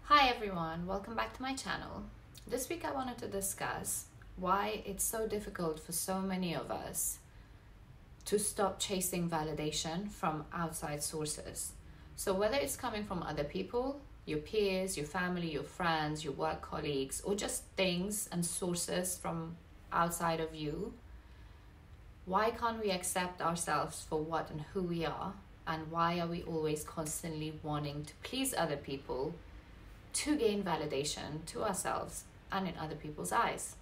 Hi everyone, welcome back to my channel. This week I wanted to discuss why it's so difficult for so many of us to stop chasing validation from outside sources. So whether it's coming from other people, your peers, your family, your friends, your work colleagues, or just things and sources from outside of you, why can't we accept ourselves for what and who we are? And why are we always constantly wanting to please other people to gain validation to ourselves and in other people's eyes?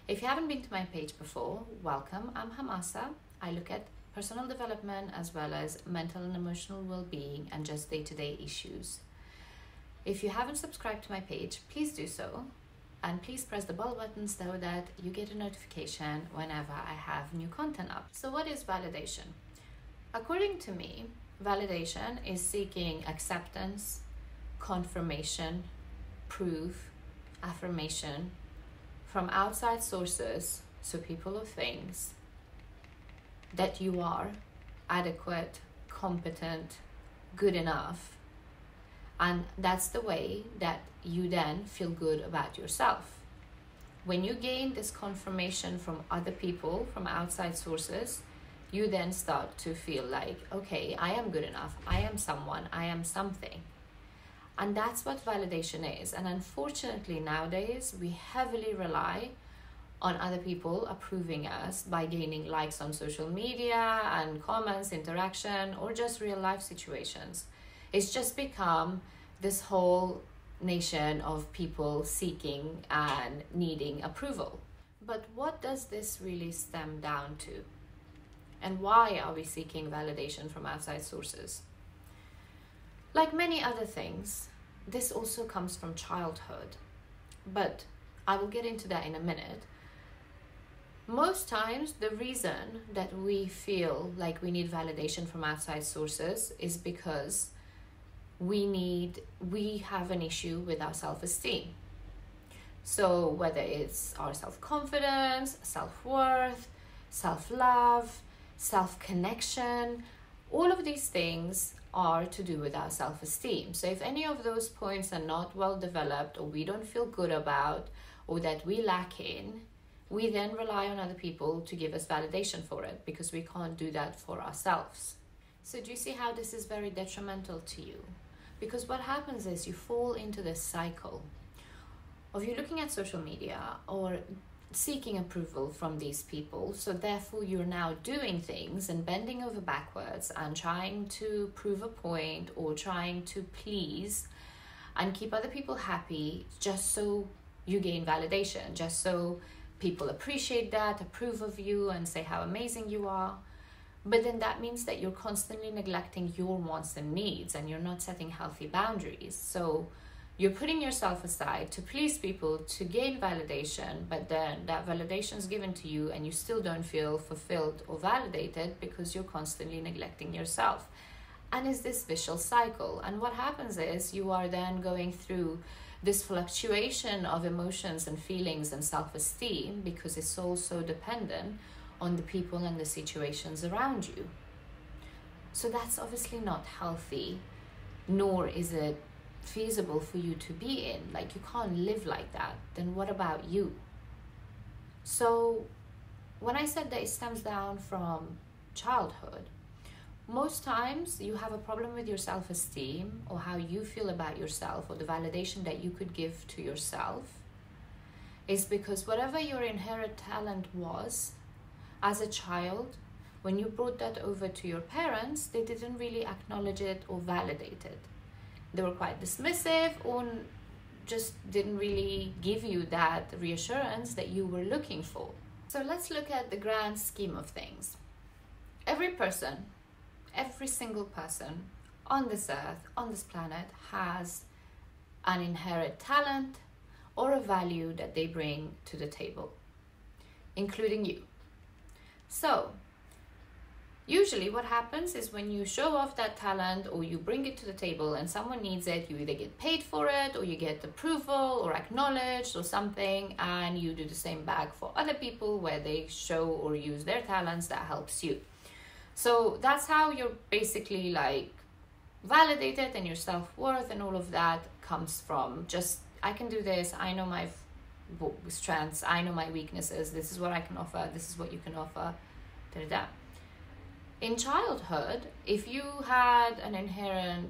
If you haven't been to my page before, welcome. I'm Hamasa. I look at personal development as well as mental and emotional well-being and just day-to-day issues. If you haven't subscribed to my page, please do so. And please press the bell button so that you get a notification whenever I have new content up. So what is validation? According to me, validation is seeking acceptance, confirmation, proof, affirmation from outside sources, so people or things, that you are adequate, competent, good enough. And that's the way that you then feel good about yourself. When you gain this confirmation from other people, from outside sources, you then start to feel like, okay, I am good enough, I am someone, I am something. And that's what validation is. And unfortunately nowadays, we heavily rely on other people approving us by gaining likes on social media and comments, interaction, or just real life situations. It's just become this whole nation of people seeking and needing approval. But what does this really stem down to? And why are we seeking validation from outside sources? Like many other things, this also comes from childhood, but I will get into that in a minute. Most times, the reason that we feel like we need validation from outside sources is because we have an issue with our self-esteem. So whether it's our self-confidence, self-worth, self-love, self-connection, all of these things are to do with our self-esteem. So if any of those points are not well developed, or we don't feel good about, or that we lack in, we then rely on other people to give us validation for it, because we can't do that for ourselves. So do you see how this is very detrimental to you? Because what happens is you fall into this cycle of you looking at social media or seeking approval from these people, so therefore you're now doing things and bending over backwards and trying to prove a point or trying to please and keep other people happy just so you gain validation, just so people appreciate that, approve of you and say how amazing you are. But then that means that you're constantly neglecting your wants and needs, and you're not setting healthy boundaries. So you're putting yourself aside to please people, to gain validation, but then that validation is given to you and you still don't feel fulfilled or validated because you're constantly neglecting yourself. And it's this vicious cycle. And what happens is you are then going through this fluctuation of emotions and feelings and self-esteem, because it's all so dependent on the people and the situations around you. So that's obviously not healthy, nor is it feasible for you to be in. Like, you can't live like that. Then what about you? So when I said that it stems down from childhood, most times you have a problem with your self-esteem or how you feel about yourself or the validation that you could give to yourself is because whatever your inherent talent was as a child, when you brought that over to your parents, they didn't really acknowledge it or validate it. They were quite dismissive or just didn't really give you that reassurance that you were looking for. So let's look at the grand scheme of things. Every person, every single person on this earth, on this planet, has an inherent talent or a value that they bring to the table, including you. So usually what happens is when you show off that talent or you bring it to the table and someone needs it, you either get paid for it or you get approval or acknowledged or something, and you do the same back for other people where they show or use their talents that helps you. So that's how you're basically like validated, and your self-worth and all of that comes from just, I can do this, I know my strengths, I know my weaknesses, this is what I can offer, this is what you can offer, da da da. In childhood, if you had an inherent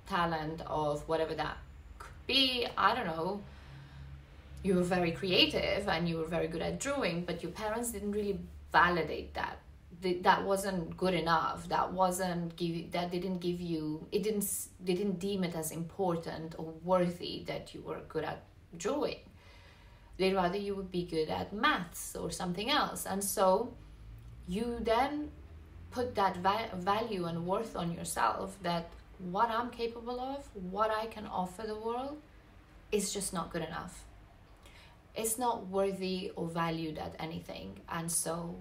talent of whatever that could be, I don't know, you were very creative and you were very good at drawing, but your parents didn't really validate that. That wasn't good enough. That didn't give you, they didn't deem it as important or worthy that you were good at drawing. They'd rather you would be good at maths or something else. And so you then put that value and worth on yourself, that what I'm capable of, what I can offer the world, is just not good enough. It's not worthy or valued at anything. And so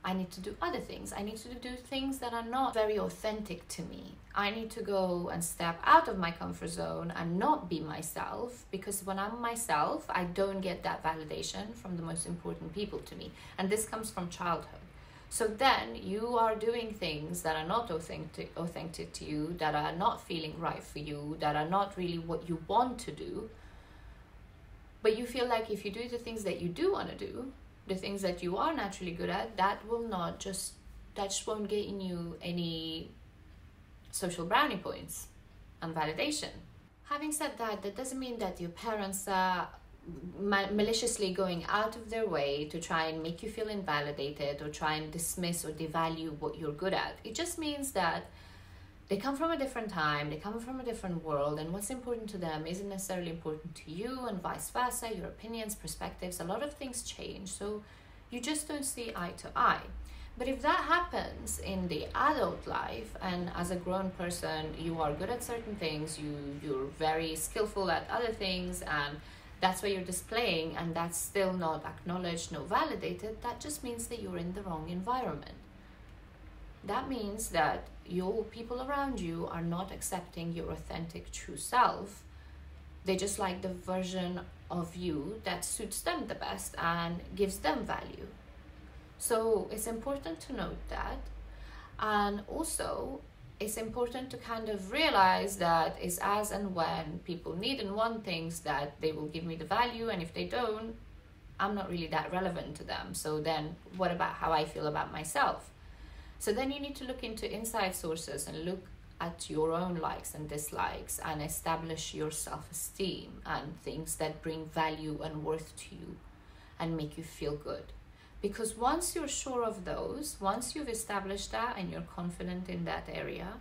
I need to do other things. I need to do things that are not very authentic to me. I need to go and step out of my comfort zone and not be myself, because when I'm myself, I don't get that validation from the most important people to me. And this comes from childhood. So then you are doing things that are not authentic to you, that are not feeling right for you, that are not really what you want to do. But you feel like if you do the things that you do want to do, the things that you are naturally good at, that just won't get in you any social brownie points and validation. Having said that, that doesn't mean that your parents are maliciously going out of their way to try and make you feel invalidated or try and dismiss or devalue what you're good at. It just means that they come from a different time, they come from a different world, and what's important to them isn't necessarily important to you, and vice versa. Your opinions, perspectives, a lot of things change, so you just don't see eye to eye. But if that happens in the adult life, and as a grown person you are good at certain things, you're very skillful at other things, and that's what you're displaying, and that's still not acknowledged, no validated, that just means that you're in the wrong environment. That means that your people around you are not accepting your authentic, true self. They just like the version of you that suits them the best and gives them value. So it's important to note that. And also, it's important to kind of realize that it's as and when people need and want things that they will give me the value, and if they don't, I'm not really that relevant to them. So then what about how I feel about myself? So then you need to look into inside sources and look at your own likes and dislikes and establish your self-esteem and things that bring value and worth to you and make you feel good. Because once you're sure of those, once you've established that and you're confident in that area,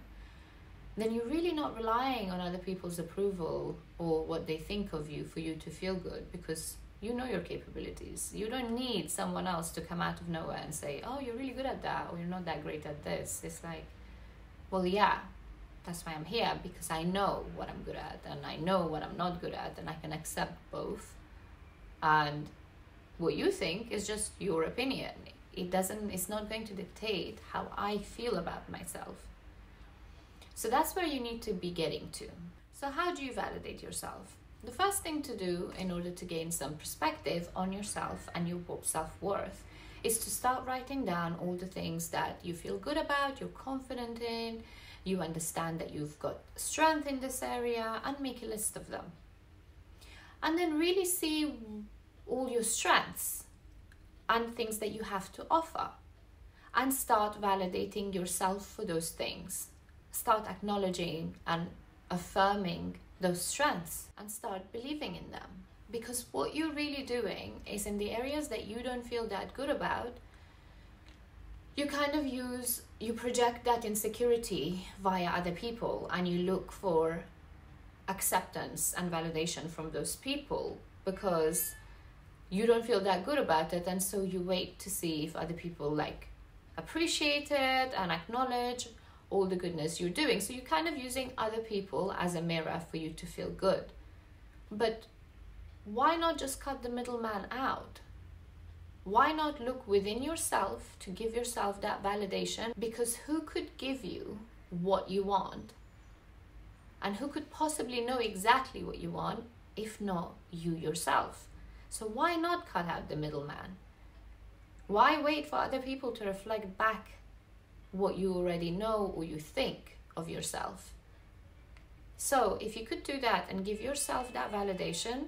then you're really not relying on other people's approval or what they think of you for you to feel good, because you know your capabilities. You don't need someone else to come out of nowhere and say, oh, you're really good at that, or you're not that great at this. It's like, well, yeah, that's why I'm here, because I know what I'm good at and I know what I'm not good at, and I can accept both. And what you think is just your opinion. It's not going to dictate how I feel about myself. So that's where you need to be getting to. So how do you validate yourself? The first thing to do in order to gain some perspective on yourself and your self-worth is to start writing down all the things that you feel good about, you're confident in, you understand that you've got strength in this area, and make a list of them. And then really see all your strengths and things that you have to offer, and start validating yourself for those things. Start acknowledging and affirming those strengths and start believing in them. Because what you're really doing is, in the areas that you don't feel that good about, you project that insecurity via other people, and you look for acceptance and validation from those people because you don't feel that good about it, and so you wait to see if other people appreciate it and acknowledge all the goodness you're doing. So you're kind of using other people as a mirror for you to feel good. But why not just cut the middleman out? Why not look within yourself to give yourself that validation? Because who could give you what you want? And who could possibly know exactly what you want if not you yourself? So why not cut out the middleman? Why wait for other people to reflect back what you already know or you think of yourself? So if you could do that and give yourself that validation,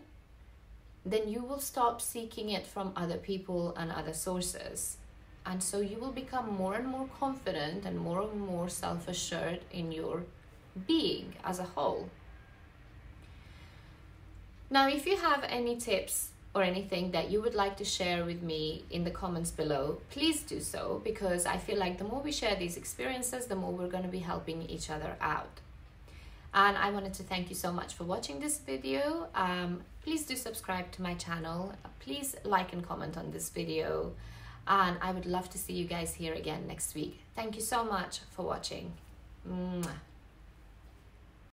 then you will stop seeking it from other people and other sources. And so you will become more and more confident and more self-assured in your being as a whole. Now, if you have any tips or anything that you would like to share with me in the comments below, please do so, because I feel like the more we share these experiences, the more we're going to be helping each other out. And I wanted to thank you so much for watching this video. Please do subscribe to my channel. Please like and comment on this video. And I would love to see you guys here again next week. Thank you so much for watching. Mwah.